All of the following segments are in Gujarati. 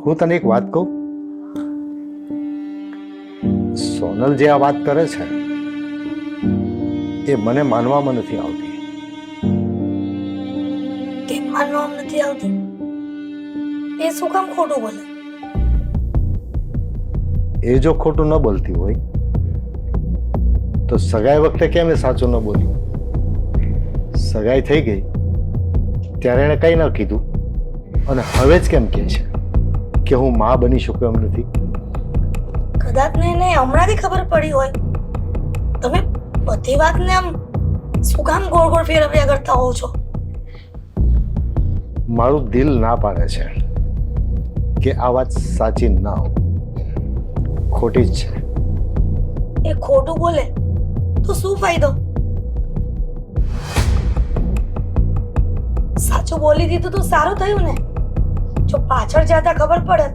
હું તને એક વાત કહું, સોનલ જે આ વાત કરે છે એ મને માનવામાં નથી આવતી. કેમ માનવામાં નથી આવતી? એ શું કામ ખોટું બોલે? એ જો ખોટું ન બોલતી હોય તો સગાઈ વખતે કેમ એ સાચું ન બોલ્યું? સગાઈ થઈ ગઈ ત્યારે એણે કંઈ ન કીધું અને હવે જ કેમ કહે છે કે હું માં બની શકું એમ નથી? કદાચ ને એને હમણાંથી ખબર પડી હોય. તમે બધી વાતને આમ શું કામ ગોળ ગોળ ફેરવ્યા કરતા હોવ છો? મારું દિલ ના પાડે છે કે આ વાત સાચી ના હોય, ખોટી જ છે. એ ખોટું બોલે તો શું ફાયદો? સાચું બોલી દીધું તો સારું થયું ને. જો પાછળ જતા ખબર પડે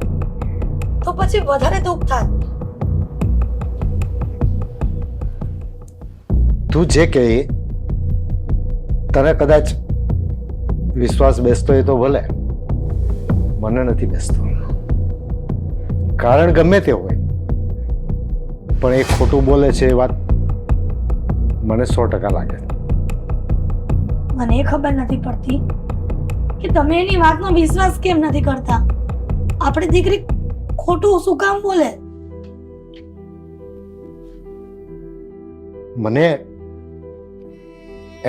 તો પછી વધારે દુઃખ થાય. તું જે કહે તને કદાચ વિશ્વાસ બેસતો હોય તો ભલે, મને નથી બેસતો. કારણ ગમે તે હોય પણ એ ખોટું બોલે છે એ વાત મને 100% લાગે. મને એ ખબર નથી પડતી કે તમે એની વાતનો વિશ્વાસ કેમ નથી કરતા. આપણી દીકરી ખોટું શું કામ બોલે? મને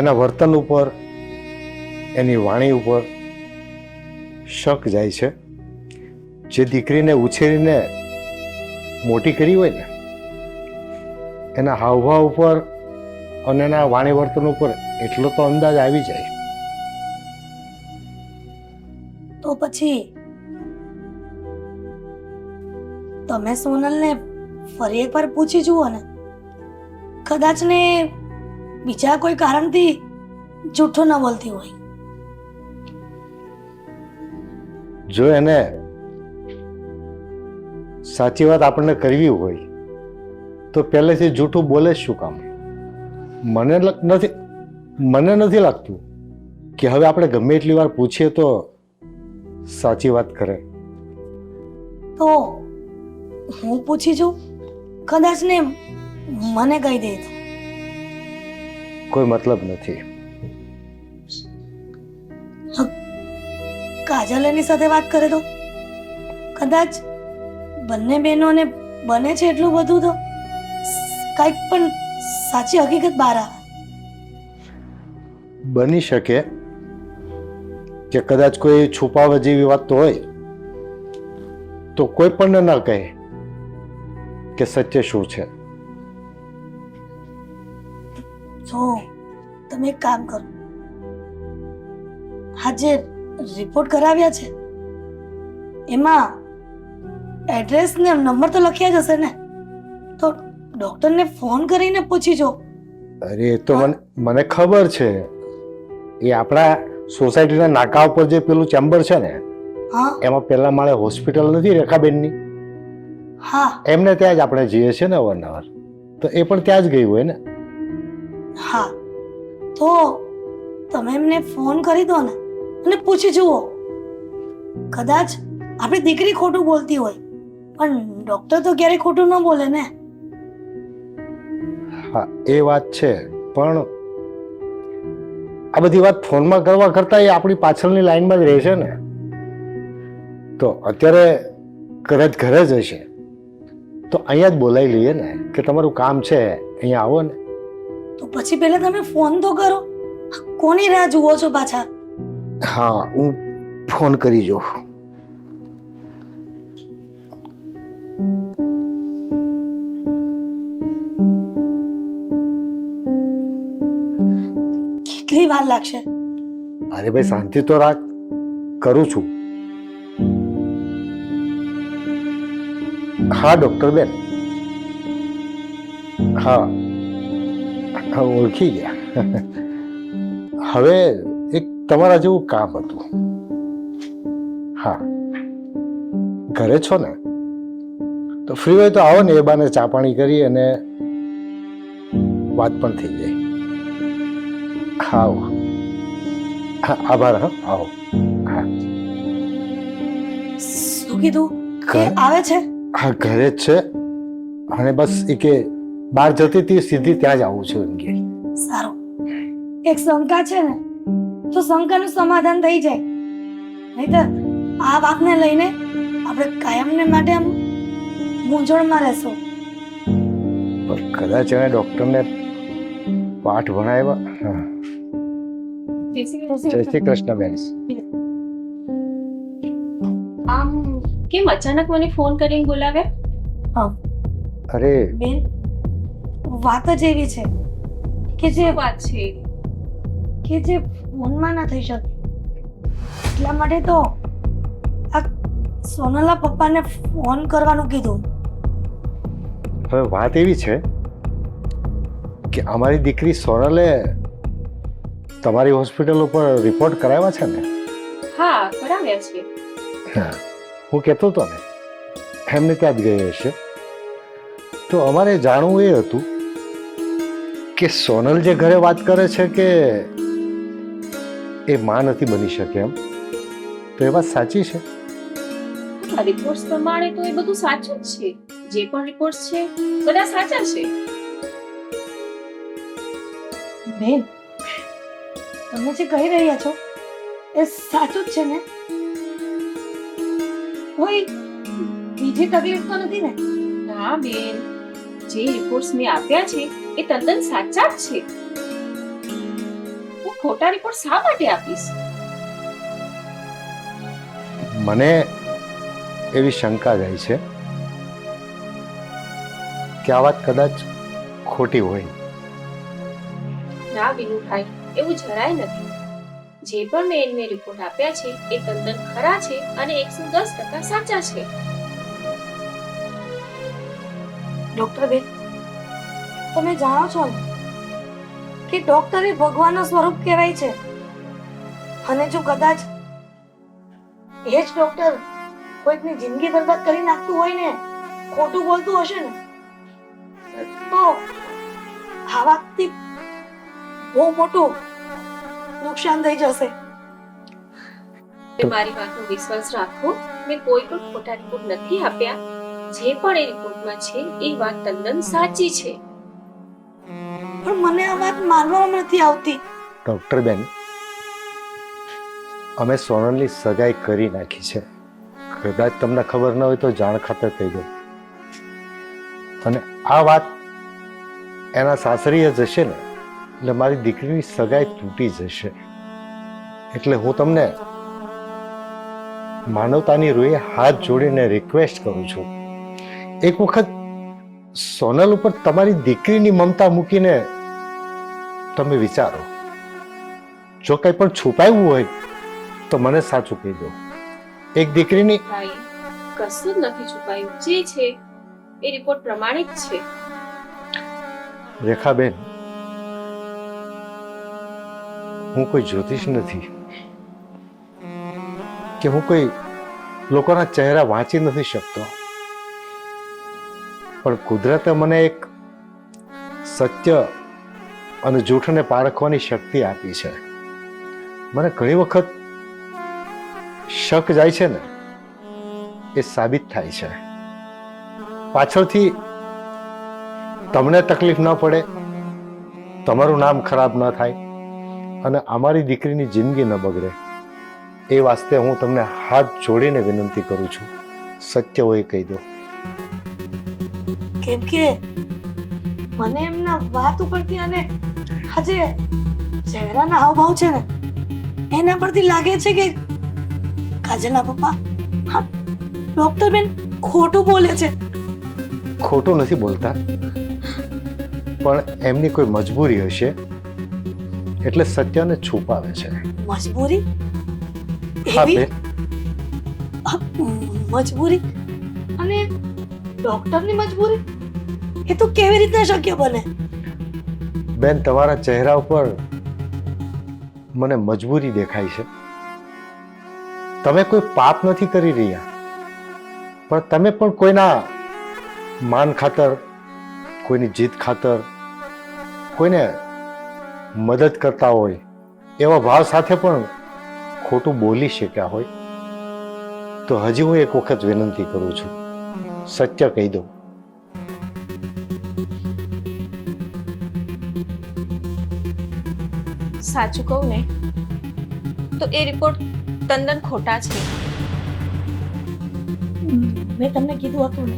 એના વર્તન ઉપર, એની વાણી ઉપર શક જાય છે. જે દીકરીને ઉછેરીને મોટી કરી હોય ને એના હાવભાવ ઉપર અને એના વાણી વર્તન ઉપર એટલો તો અંદાજ આવી જાય. તો પછી તમે સોનલને ફરી એકવાર પૂછી જુઓ ને. કદાચ ને બીજા કોઈ કારણથી જૂઠું ન બોલતી હોય. જો એને સાચી વાત આપણને કરવી હોય તો પહેલેથી જૂઠું બોલે જ શું કામ? મને નથી લાગતું કે હવે આપણે ગમે એટલી વાર પૂછીએ તો સાચી વાત કરે. તો હું પૂછી છું, કદાચ ને મને કહી દે તો. કોઈ મતલબ નથી. કાજલ એની સાથે વાત કરે તો કદાચ બંને બહેનોને બને છે એટલું બધું તો કંઈક પણ સાચી હકીકત બહાર આવે. બની શકે કે કદાચ કોઈ છુપાવા જેવી વાત તો હોય તો કોઈ પણ ન કહે કે સત્ય શું છે. જો તમે એક કામ કરો, હા જે રિપોર્ટ કરાવ્યા છે એમાં એડ્રેસ ને નંબર તો લખ્યા જ હશે ને, તો ડોક્ટરને ફોન કરીને પૂછી જો. અરે એ તો મને ખબર છે. એ આપણા સોસાયટીના નાકા ઉપર જે પેલું ચેમ્બર છે ને હા એમાં પેલા માળે હોસ્પિટલ નથી રેખાબેનની? હા એમને ત્યાં જ આપણે જઈએ છીએ ને અવારનવાર, તો એ પણ ત્યાં જ ગઈ હોય ને. હા તો તમે એમને ફોન કરી દો ને અને પૂછી જુઓ. કદાચ આપણી દીકરી ખોટું બોલતી હોય પણ ડોક્ટર તો ક્યારેય ખોટું ન બોલે ને. હા એ વાત છે, પણ આ બધી વાત ફોનમાં કરવા કરતા એ આપણી પાછળની લાઈનમાં જ રહે છે ને. તો અત્યારે કદાચ ઘરે જ હશે તો અહીંયા જ બોલાવી લઈએ ને કે તમારું કામ છે અહીંયા આવો ને. તો પછી પહેલા તમે ફોન તો કરો. કોની રાહ જુઓ છો પાછા? હા હું ફોન કરી જોઉં. કેટલી વાર લાગશે? અરે ભાઈ શાંતિ તો રાખ, કરું છું. હા ડોક્ટર બેન, હા હા ઓળખી ગયા. હવે એક તમારા જેવું કામ હતું. હા ઘરે છો ને? તો ફ્રી હોય તો આવો ને, એ બાને ચા પાણી કરી અને વાત પણ થઈ જાય. હા આવો. હા આભાર. હા આવો. હા શું કીધું કે ઘર- આવે છે? હા ઘરે જ છે અને બસ એ કે બહાર જતી હતી સીધી ત્યાં જ આવું છું એમ કે. સારું, એક શંકા છે ને તો શંકાનું સમાધાન થઈ જાય, નહીતર આ વાતને લઈને આપણે કાયમને માટે આમ મૂંઝવણમાં રહેશું. પણ કદાચ એણે ડૉક્ટરને પાઠ ભણાવ્યા. હા. જય શ્રી કૃષ્ણ બેન. આમ કેમ અચાનક મને ફોન કરીને બોલાવ્યા? હા અરે બેન, વાત જ એવી છે કે જે શું વાત છે? ફોનમાં ના થઈ શકે, એટલા માટે તો આ સોનલના પપ્પાને ફોન કરવાનું કીધું. હવે વાત એવી છે કે અમારી દીકરી સોનલે તમારી હોસ્પિટલ ઉપર રિપોર્ટ કરાવ્યા છે ને. હા, કરાવ્યા છે. હા, હું કહેતો હતો ને એમને ત્યાં જ ગઈ હશે. તો અમારે જાણવું એ હતું કે સોનલ જે ઘરે વાત કરે છે કે એ માં નથી બની શકે એમ, તો એ વાત સાચી છે? રિપોર્ટ્સ પ્રમાણે તો એ બધું સાચું જ છે. જે પણ રિપોર્ટ્સ છે બધા સાચા છે. બેન, તમે જે કહી રહ્યા છો એ સાચું જ છે ને? કોઈ બીજી તકલીફ તો નથી ને? ના બેન, જે રિપોર્ટ્સ મેં આપ્યા છે એ તદ્દન સાચા જ છે. હું ખોટા રિપોર્ટ શા માટે આપીશ? મને એવી શંકા જાય છે કે આ વાત કદાચ ખોટી હોય. ના વિનુભાઈ, એવું જરાય નથી. જે પણ મેં એમને રિપોર્ટ આપ્યા છે એ તદ્દન ખરા છે અને 110% સાચા છે. ડોક્ટર બેન, તમે જાણો છો ને કે ડોક્ટર એ ભગવાનનું સ્વરૂપ કહેવાય છે, અને જો કદાચ એ જ ડોક્ટર કોઈકની જિંદગી બરબાદ કરી નાખતું હોય ને, ખોટું બોલતું હશે ને, તો આ વાતથી બહુ મોટું નુકસાન થઈ જશે. તમે મારી વાતનો વિશ્વાસ રાખો. મેં કોઈ પણ ખોટા રિપોર્ટ નથી આપ્યા. જે પણ એ રિપોર્ટમાં છે એ વાત તદ્દન સાચી છે. પણ મને આ વાત માનવામાં નથી આવતી. ડૉક્ટર બેન, અમે સોનલની સગાઈ કરી નાખી છે. કદાચ તમને ખબર ન હોય તો જાણ ખાતર કહી દો. અને આ વાત એના સાસરીએ જશે ને એટલે મારી દીકરીની સગાઈ તૂટી જશે. એટલે હું તમને માનવતાની રૂએ હાથ જોડીને રિક્વેસ્ટ કરું છું, એક વખત સોનલ ઉપર તમારી દીકરીની મમતા મૂકીને તમે વિચારો. જો કંઈ પણ છુપાયું હોય તો મને સાચું કહી દો. એક દીકરીની ભાઈ, કશું જ નથી છુપાયું. જે છે એ રિપોર્ટ પ્રમાણિત છે. રેખાબેન, હું કોઈ જ્યોતિષ નથી કે હું કોઈ લોકોના ચહેરા વાંચી નથી શકતો, પણ કુદરતે મને એક સત્ય અને જૂઠને પારખવાની શક્તિ આપી છે. મને ઘણી વખત શક જાય છે ને એ સાબિત થાય છે. પાછળથી તમને તકલીફ ન પડે, તમારું નામ ખરાબ ન થાય અને અમારી દીકરીની જિંદગી ન બગડે, એ વાસ્તે હું તમને હાથ જોડીને વિનંતી કરું છું, સત્ય હોય કહી દો. કેમ કે મને એમના વાત ઉપરથી અને આજે ચહેરાના હાવભાવ છે ને એના પરથી લાગે છે કે કાજલના પપ્પા, હા, ડોક્ટર બેન ખોટું બોલે છે. ખોટું નથી બોલતા, પણ એમની કોઈ મજબૂરી હશે એટલે સત્યને છુપાવે છે. મજબૂરી? હા એવી બેન, મજબૂરી? અને ડોક્ટરની મજબૂરી? એ તો કેવી રીતે શક્ય બને? બેન, તમારા ચહેરા ઉપર મને મજબૂરી દેખાય છે. તમે કોઈ પાપ નથી કરી રહ્યા, પણ તમે પણ કોઈના માન ખાતર, કોઈની જીત ખાતર, કોઈને મદદ કરતા હોય એવા ભાવ સાથે પણ ખોટું બોલી શક્યા હોય. તો હજી હું એક વખત વિનંતી કરું છું, સત્ય કહી દઉં. સાચું કહું ને તો એ રિપોર્ટ તદ્દન ખોટા છે. મેં તમને કીધું હતું ને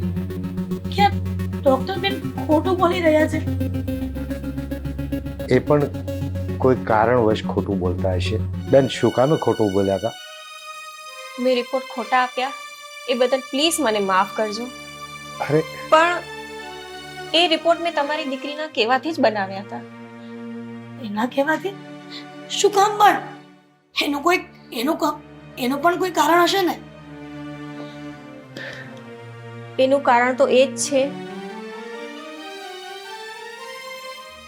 કે ડોક્ટર બેન ખોટું બોલી રહ્યા છે. એ પણ કોઈ કારણવશ ખોટું બોલતા હશે. બેન, શું કામે ખોટું બોલ્યા હતા? મેં રિપોર્ટ ખોટા આપ્યા એ બદલ પ્લીઝ મને માફ કરજો. અરે પણ એ રિપોર્ટ મેં તમારી દીકરીના કહેવાથી જ બનાવ્યા હતા. એના કહેવાથી શું કામ? પણ એનું પણ કોઈ કારણ હશે ને. એનું કારણ તો એ જ છે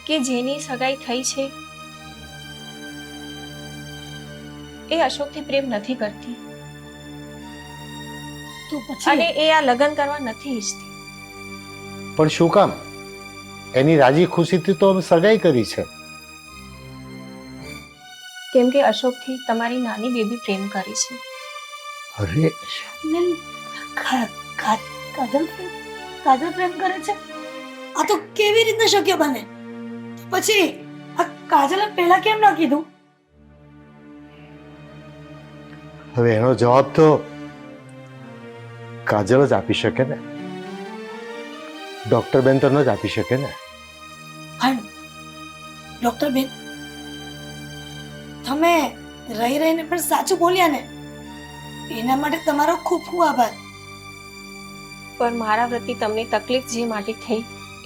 કે જેની સગાઈ થઈ છે એ અશોકથી પ્રેમ નથી કરતી તો પછી અને એ આ લગ્ન કરવા નથી ઈચ્છતી. પણ શું કામ? એની રાજી ખુશીથી તો અમે સગાઈ કરી છે. કેમ કે અશોકથી તમારી નાની બેબી પ્રેમ કરી છે. અરે બેન, કાજલ પ્રેમ કરે છે? આ તો કેવી રીતના શક્ય બને? પછી આ કાજલે પહેલા કેમ ના કીધું? હવે એનો જવાબ તો કાજલ જ આપી શકે ને. ડોક્ટર બેન તો ન જ આપી શકે ને. હા ડોક્ટર બેન, તમે રહીને પણ સાચું બોલ્યા ને, એના માટે તમારો ખૂબ ખૂબ આભાર. પણ મારા પ્રતિ તમને તકલીફ જે માટે થઈ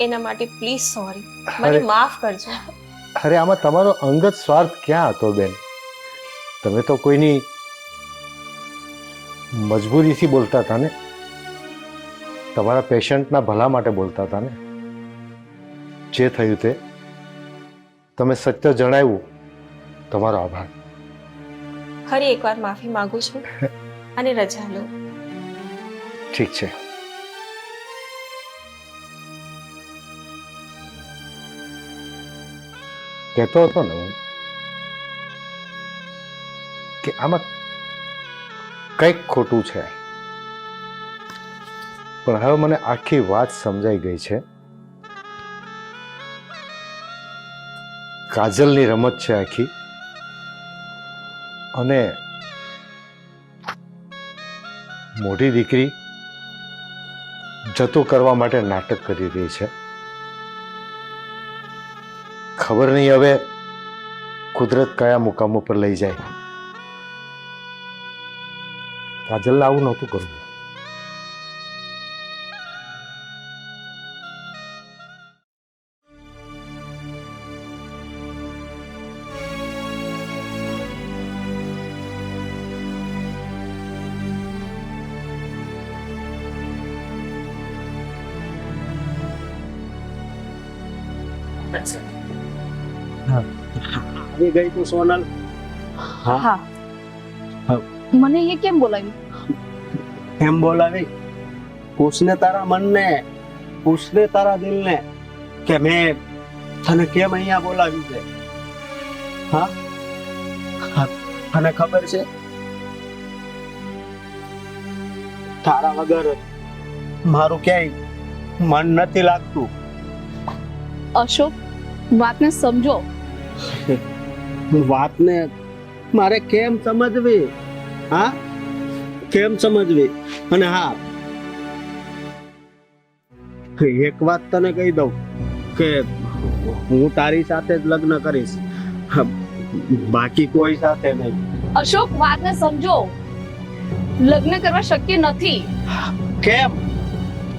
એના માટે પ્લીઝ સોરી, મને અરે માફ કરજો. અરે આમાં તમારો અંગત સ્વાર્થ ક્યાં હતો બેન? તમે તો કોઈની મજબૂરીથી બોલતા હતા ને, તમારા પેશન્ટના ભલા માટે બોલતા હતા ને. જે થયું તે તમે સત્ય જણાવ્યું, તમારો આભાર. ફરી એકવાર માફી માંગુ છું અને રજા લો. ઠીક છે. કહેતો હતો ને હું કે આમાં કંઈક ખોટું છે, પણ હવે મને આખી વાત સમજાઈ ગઈ છે. કાજલની રમત છે આખી, અને મોટી દીકરી જતું કરવા માટે નાટક કરી રહી છે. ખબર નહીં હવે કુદરત કયા મુકામ ઉપર લઈ જાય. કાજલને આવું નહોતું કરવું. આવી ગઈ તું સોનલ? હા. મને એ કેમ બોલાવી? એમ બોલાવી? પૂછને તારા મનને, પૂછને તારા દિલને કે મેં તને કેમ અહીંયા બોલાવી છે. હા, તને ખબર છે તારા વગર મારું ક્યાંય મન નથી લાગતું. અશોક, વાતને સમજો. વાતને મારે કેમ સમજવી? હા, કેમ સમજવી? અને હા, એક વાત તને કહી દઉં કે હું તારી સાથે જ લગ્ન કરીશ, બાકી કોઈ સાથે નહીં. અશોક, વાતને સમજો. લગ્ન કરવા શક્ય નથી. કેમ?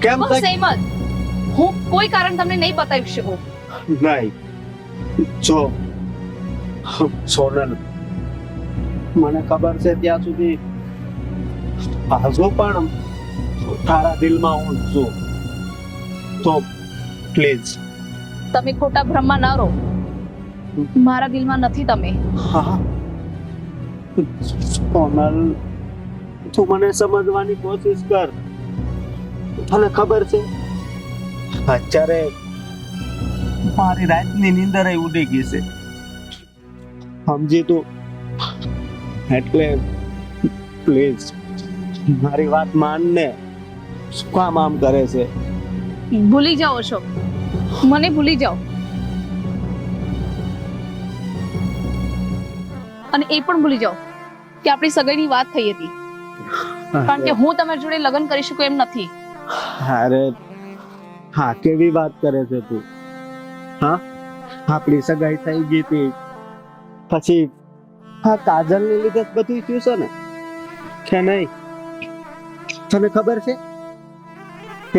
કેમ બસ એમ જ. હું કોઈ કારણ તમને નહીં બતાવી શકું. નહીં? જો સોનલ, મને ખબર છે ત્યાં સુધી હજુ પણ તારા દિલમાં હું છું, તો પ્લીઝ. તમે ખોટા ભ્રમમાં ન રહો. મારા દિલમાં નથી તમે. હા સોનલ, તું મને સમજવાની કોશિશ કર. તને ખબર છે અત્યારે મારી રાતની નીંદર ઉડી ગઈ છે, સમજી તું? એટલે પ્લીઝ મારી વાત માન ને. શું કામ આમ કરે છે? ભૂલી જાઓ અશોક, મને ભૂલી જાઓ. અને એ પણ ભૂલી જાઓ કે આપણી સગાઈની વાત થઈ હતી, કારણ કે હું તમારી જોડે લગ્ન કરી શકું એમ નથી. અરે હા, કેવી વાત કરે છે તું? હા, આપણી સગાઈ થઈ ગઈ હતી પછી હા કાજલ ને લીધે જ બધું થયું છે ને, કે નહીં? તને ખબર છે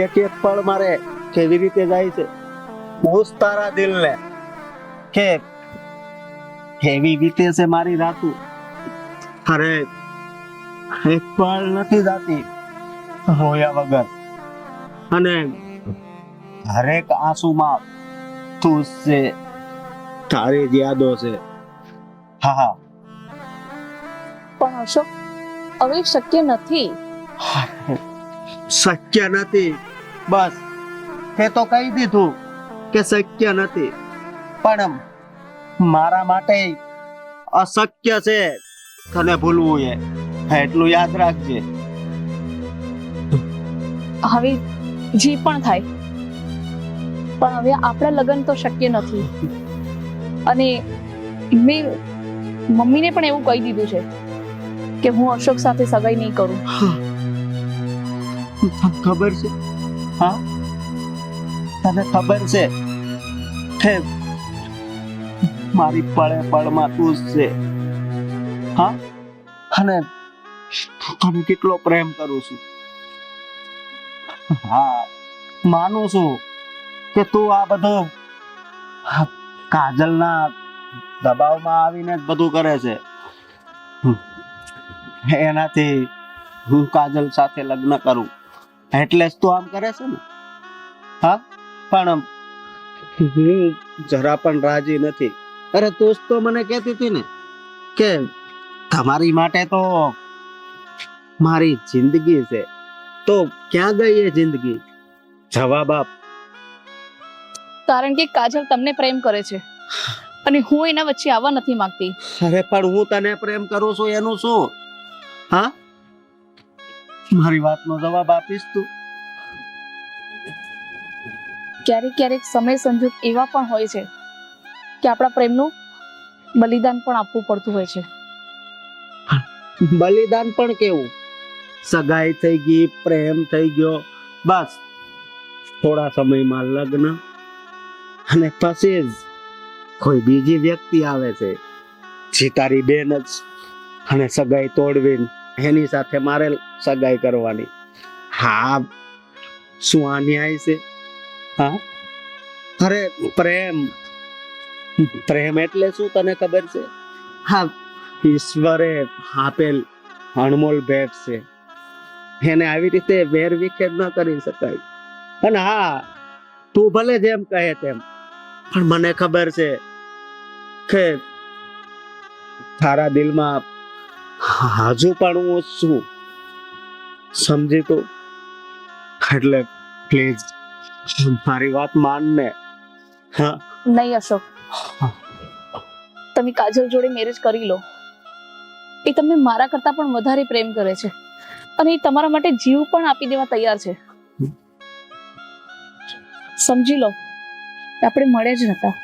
એક એક પળ મારે કેવી રીતે જાય છે? પૂછ તારા દિલને કે કેવી રીતે છે મારી રાતું. અરે એક પળ નથી જાતી રોયા વગર, અને હરેક આંસુમાં તું છે, તારી જ યાદો છે. હા હા, પણ અશોક, હવે શક્ય નથી. શક્ય નથી, બસ તે તો કહી દીધું કે શક્ય નથી, પણ મારા માટે અશક્ય છે તને ભૂલવું એ, એટલું યાદ રાખજે. હવે જે પણ થાય, પણ હવે આપણા લગ્ન તો શક્ય નથી. અને મેં મમ્મીને પણ એવું કહી દીધું છે કે હું અશોક સાથે સગાઈ નહીં કરું. ખબર છે? હા, તને ખબર છે કે મારી પળે પળમાં તું જ છે. હા, અને તને કેટલો પ્રેમ કરું છું. હા, માનું છું કે તું આ બધું કાજલના દબાવમાં આવીને જ બધું કરે છે. એનાથી હું કાજલ સાથે લગ્ન કરું એટલે જ તું આમ કરે છે ને? હા, પણ હું જરા પણ રાજી નથી. અરે તું તો મને કહેતી હતી ને કે તમારી માટે તો મારી જિંદગી છે, તો ક્યાં ગઈ એ જિંદગી? જવાબ આપ. કારણ કે કાજલ તમને પ્રેમ કરે છે અને હું એના વચ્ચે આવવા નથી માંગતી. અરે પણ હું તને પ્રેમ કરું છું એનું શું? હા, મારી વાતનો જવાબ આપીશ તું? ક્યારેક ક્યારેક સમય સંજોગ એવા પણ હોય છે કે આપણા પ્રેમનું બલિદાન પણ આપવું પડતું હોય છે. બલિદાન પણ કેવું? સગાઈ થઈ ગઈ, પ્રેમ થઈ ગયો, બસ થોડા સમયમાં લગ્ન, અને પછી જ કોઈ બીજી વ્યક્તિ આવે છે જે તારી બેન જ, અને સગાઈ તોડવીને એની સાથે મારે સગાઈ કરવાની. હા, શું આ ન્યાય છે? હા, અરે પ્રેમ, પ્રેમ એટલે શું તને ખબર છે? હા, ઈશ્વરે આપેલ અણમોલ ભેટ છે, એને આવી રીતે વેર વિખેર ન કરી શકાય. અને હા, તું ભલે જેમ કહે તેમ, પણ મને ખબર છે કે તારા દિલમાં હજુ પણ હું છું, સમજી તું? એટલે પ્લીઝ મારી વાત માન ને. હા, નહીં અશોક, તમે કાજલ જોડે મેરેજ કરી લો. એ તમને મારા કરતા પણ વધારે પ્રેમ કરે છે અને એ તમારા માટે જીવ પણ આપી દેવા તૈયાર છે. સમજી લો કે આપણે મળ્યા જ નતા.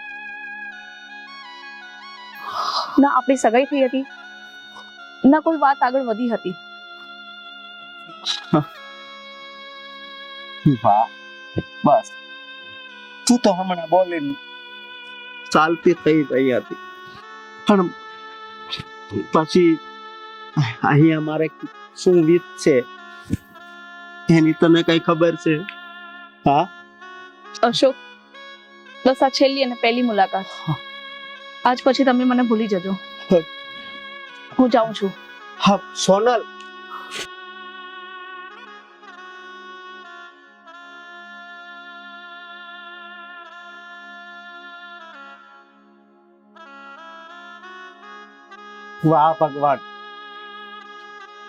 ના આપણી સગાઈ થઈ હતી, ના કોઈ વાત આગળ વધી હતી. વાહ, બસ તું તો હમણાં બોલીને ચાલતી થઈ રહી હતી, પણ પછી અહીંયા મારે શું વીત છે એની તને કઈ ખબર છે? હા અશોક, બસ આ છેલ્લી અને પહેલી મુલાકાત. આજ પછી તમે મને ભૂલી જજો. હું જાઉં છું. હા સોનલ, વાહ ભગવાન,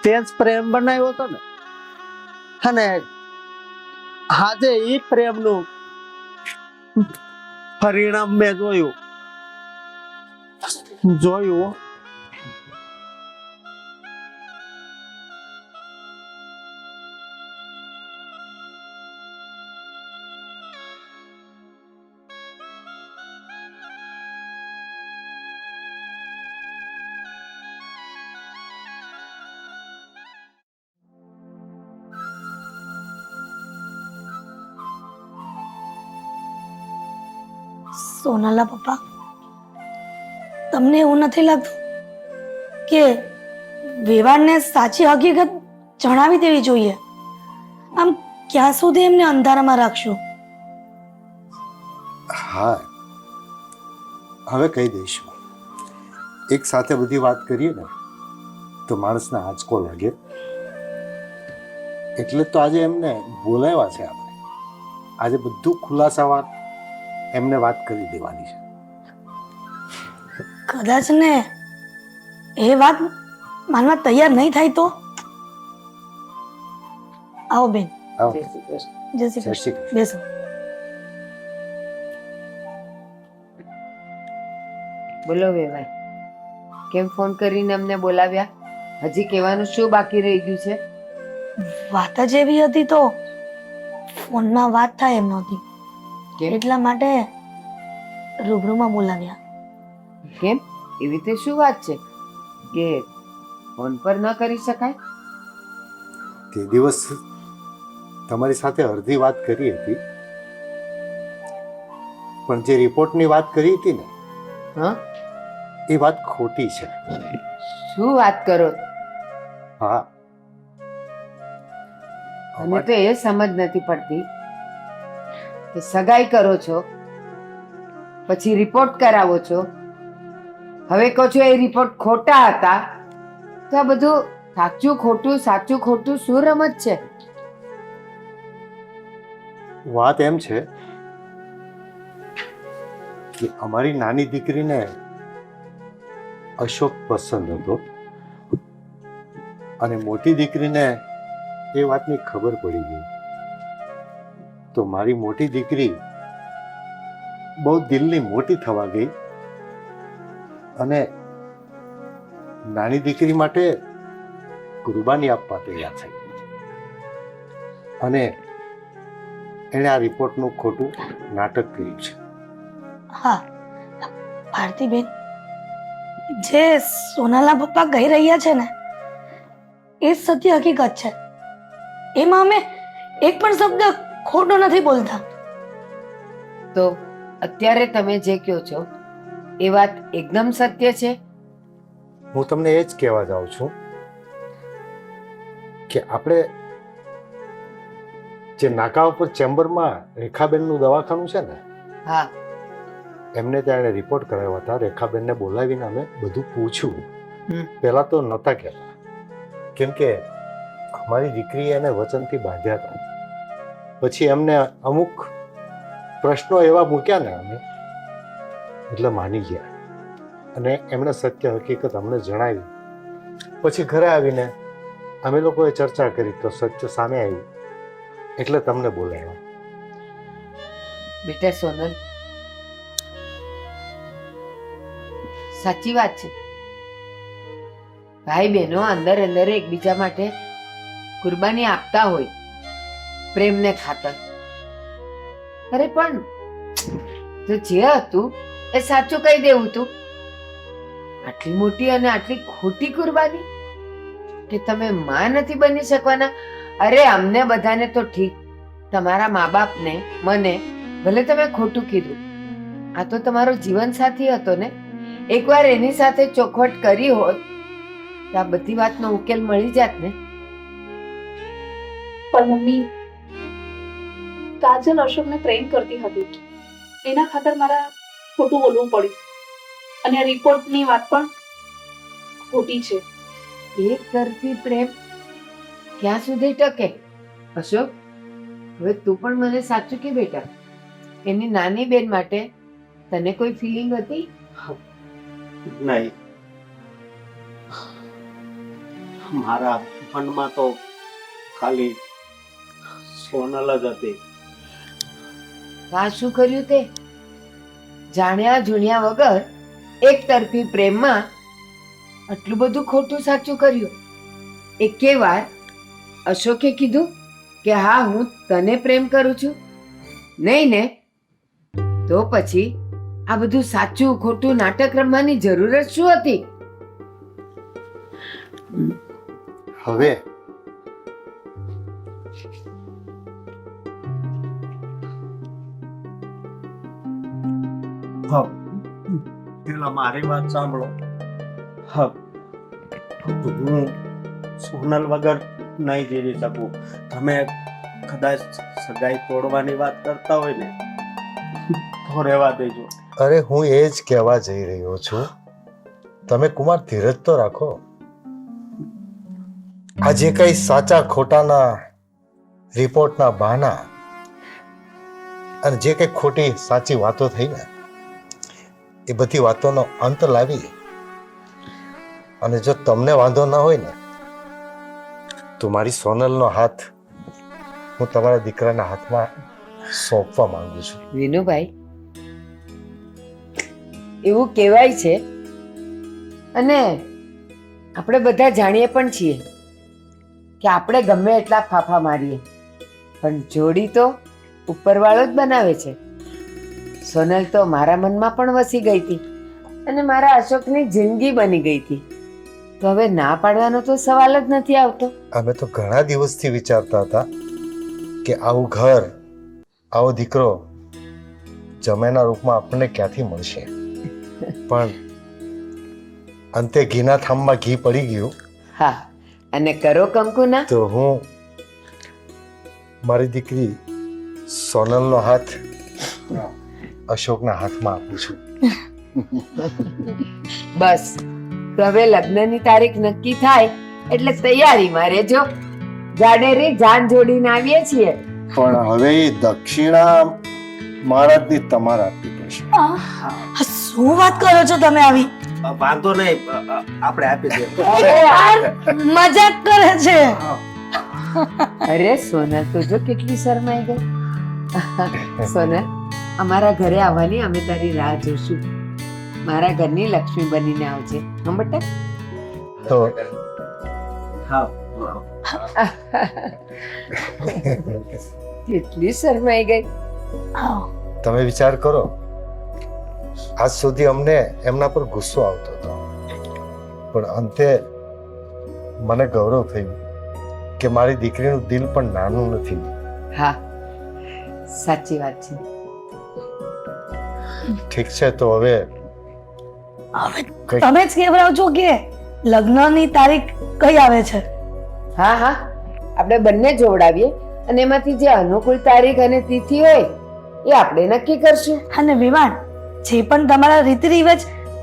તે જ પ્રેમ બનાવ્યો હતો ને, અને આજે એ પ્રેમનું પરિણામ મેં જોયું. સોનાલા પપ્પા, તમને એવું નથી લાગતું કે વિવાદને સાચી હકીકત જણાવી દેવી જોઈએ? આમ ક્યાં સુધી એમને અંધારામાં રાખશું? હા, હવે કહી દઈશું. એક સાથે બધી વાત કરીએ ને તો માણસને આંચકો લાગે. એટલે તો આજે એમને બોલાવ્યા છે આપણે. આજે બધું ખુલાસાવાર એમને વાત કરી દેવાની છે. કદાચ ને એ વાત માનવા તૈયાર નહીં થાય તો? આવો બેન. આવો. જય શ્રી જય શ્રી કૃષ્ણ. કૃષ્ણ. બેસો. બોલો વેવાઈ, કેમ ફોન કરીને અમને બોલાવ્યા? હજી કહેવાનું શું બાકી રહી ગયું છે? વાત જ એવી હતી તો ફોનમાં વાત થાય એમ નહોતી, કેમ? એટલા માટે રૂબરૂમાં બોલાવ્યા. કેમ એવી રીતે શું વાત છે કે ફોન પર ન કરી શકાય? તે દિવસ તમારી સાથે અડધી વાત કરી હતી, પણ જે રિપોર્ટની વાત કરી હતી ને હા, એ વાત ખોટી છે. શું વાત કરો? હા, મને તો એ સમજ નથી પડતી કે સગાઈ કરો છો, પછી રિપોર્ટ કરાવો છો, હવે કહો છો એ રિપોર્ટ ખોટા હતા, તો આ બધું સાચું ખોટું સાચું ખોટું શું રમત છે? વાત એમ છે કે અમારી નાની દીકરીને અશોક પસંદ હતો અને મોટી દીકરીને એ વાતની ખબર પડી ગઈ. તો મારી મોટી દીકરી બહુ દિલની મોટી થવા ગઈ અને નાની દીકરી માટે કુરબાની આપવા તૈયાર થઈ અને એણે આ રિપોર્ટનું ખોટું નાટક કર્યું છે. હા ભારતીબેન, જે સોનાલા પપ્પા કહી રહ્યા છે ને એ સત્ય હકીકત છે. એમાં અમે એક પણ શબ્દ ખોટો નથી બોલતા. તો અત્યારે તમે જે કહો છો એ વાત એકદમ સત્ય છે. હું તમને એ જ કહેવા જાઉં છું કે આપણે જે નાકા ઉપર ચેમ્બરમાં રેખાબેનનું દવાખાનું છે ને, હા, એમને ત્યાં એણે રિપોર્ટ કરાવ્યા હતા. રેખાબેનને બોલાવીને અમે બધું પૂછ્યું. હમ. પહેલા તો નહોતા કહેતા, કેમ કે અમારી દીકરીએ એને વચનથી બાંધ્યા હતા. પછી એમને અમુક પ્રશ્નો એવા મૂક્યા ને અમે એટલે માની ગયા અને એમણે સત્ય હકીકત અમને જણાવી. પછી ઘરે આવીને અમે લોકોએ ચર્ચા કરી તો સત્ય સામે આવ્યું એટલે તમને બોલાવ્યા. બેટા સોનલ, સાચી વાત છે. ભાઈ બહેનો અંદર અંદર એકબીજા માટે કુરબાની આપતા હોય પ્રેમને ખાતર. અરે પણ તો જે હતું એ સાચું કહી દેવું તું. આટલી મોટી અને આટલી ખોટી કુરબાની કે તમે માં નથી બની શકવાના? અરે અમને બધાને તો ઠીક, તમારા મા બાપને મને ભલે તમે ખોટું કીધું, આ તો તમારો જીવન સાથી હતો ને. એકવાર એની સાથે ચોખવટ કરી હોત તો આ બધી વાતનો ઉકેલ મળી જાત ને. પણ મમ્મી, કાજલ અશોકને પ્રેમ કરતી હતી, એના ખાતર મારા ખોટું બોલવું પડ્યું અને આ રિપોર્ટની વાત પણ ખોટી છે. એક તરફી પ્રેમ ક્યાં સુધી ટકે? અશોક, હવે તું પણ મને સાચું કે બેટા, એની નાની બેન માટે તને કોઈ ફિલિંગ હતી? નહીં, મારા મનમાં તો ખાલી સોનલ જ હતી. આ શું કર્યું તે? જાણ્યા જુણ્યા વગર એક તરફી પ્રેમમાં આટલું બધું ખોટું સાચું કર્યું. એકે વાર અશોકે કીધું કે હા હું તને પ્રેમ કરું છું? નહીં ને? તો પછી આ બધું સાચું ખોટું નાટક રમવાની જરૂરત શું હતી? હવે હા પેલા મારી વાત સાંભળો. હા હું સોનલ વગર નહીં જીવી શકું. તમે કદાચ સગાઈ તોડવાની વાત કરતા હોય ને તો રહેવા દેજો. અરે હું એ જ કહેવા જઈ રહ્યો છું. તમે કુમાર ધીરજ તો રાખો. આ જે કઈ સાચા ખોટાના રિપોર્ટના બહાના અને જે કઈ ખોટી સાચી વાતો થઈ ને એ બધી વાતોનો અંત લાવી અને જો તમને વાંધો ના હોય ને તો મારી સોનલનો હાથ હું તમારા દીકરાના હાથમાં સોંપવા માંગુ છું. વિનુભાઈ, એવું કહેવાય છે અને આપણે બધા જાણીએ પણ છીએ કે આપણે ગમે એટલા ફાફા મારીએ પણ જોડી તો ઉપરવાળો જ બનાવે છે. સોનલ તો મારા મનમાં પણ વસી ગઈ હતી અને મારા અશોકની જિંદગી બની ગઈ હતી. તો હવે ના પાડવાનો તો સવાલ જ નથી આવતો. અમે તો ઘણા દિવસથી વિચારતા હતા કે આવું ઘર આવો દીકરો જમાઈના રૂપમાં આપણને ક્યાંથી મળશે, પણ અંતે ઘીના થામમાં ઘી પડી ગયું. હા, અને કરો કંકુના. તો હું મારી દીકરી સોનલનો હાથ અશોકના હાથમાં આપું છું. બસ તો હવે લગ્નની તારીખ નક્કી થાય એટલે તૈયારીમાં રહેજો. જાડેરી જાન જોડીને આવીએ છીએ. પણ હવે એ દક્ષિણા મહારાજની તમારે આપવી પડશે. શું વાત કરો છો તમે આવી? વાંધો નહીં, આપણે આપી દઈએ. અરે યાર, મજાક કરે છે. અરે સોનલ તો જો કેટલી શરમાઈ ગઈ. સોનલ, અમારા ઘરે આવવાની અમે તારી રાહ જોશું. મારા ઘરની લક્ષ્મી બનીને આવજે, હં બેટા? તો હા કેટલી શરમાઈ ગઈ. તમે વિચાર કરો, આજ સુધી અમને એમના પર ગુસ્સો આવતો હતો, પણ અંતે મને ગૌરવ થયું કે મારી દીકરીનું દિલ પણ નાનું નથી. હા, સાચી વાત છે. ઠીક છે, તો હવે હવે તમે જ કહેવડાવજો કે લગ્નની તારીખ કઈ આવે છે. હા હા, આપણે બંને જોવડાવીએ અને એમાંથી જે અનુકૂળ તારીખ અને તિથિ હોય એ આપણે નક્કી કરશું. અને વિવાન, જે પણ તમારા રીતિ રિવાજ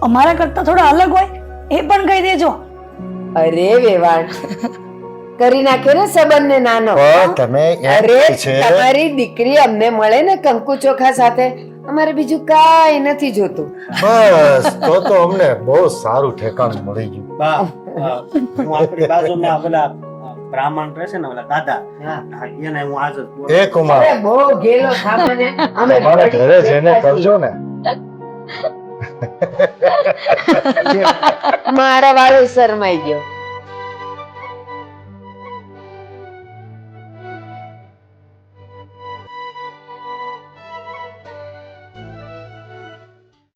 અમારા કરતા થોડા અલગ હોય એ પણ કહી દેજો. અરે વેવાણ, કરી નાખ્યો ને સંબંધને નાનો. પણ તમે એમ અરે છે તમારી દીકરી અમને મળે ને કંકુ ચોખા સાથે, અમારે બીજું કાંઈ નથી જોતું. બસ તો અમને બહુ સારું ઠેકાણું મળી ગયું. બા, હું આપણી બાજુમાં પેલા બ્રાહ્મણ રહેશે ને ઓલા દાદા, હા. હા, એને હું આજ જ એ કુમાર, અરે બહુ ગેલો થામને અમે તમારા ઘરે જઈને કરજો ને. મારા વાળો શરમાઈ ગયો.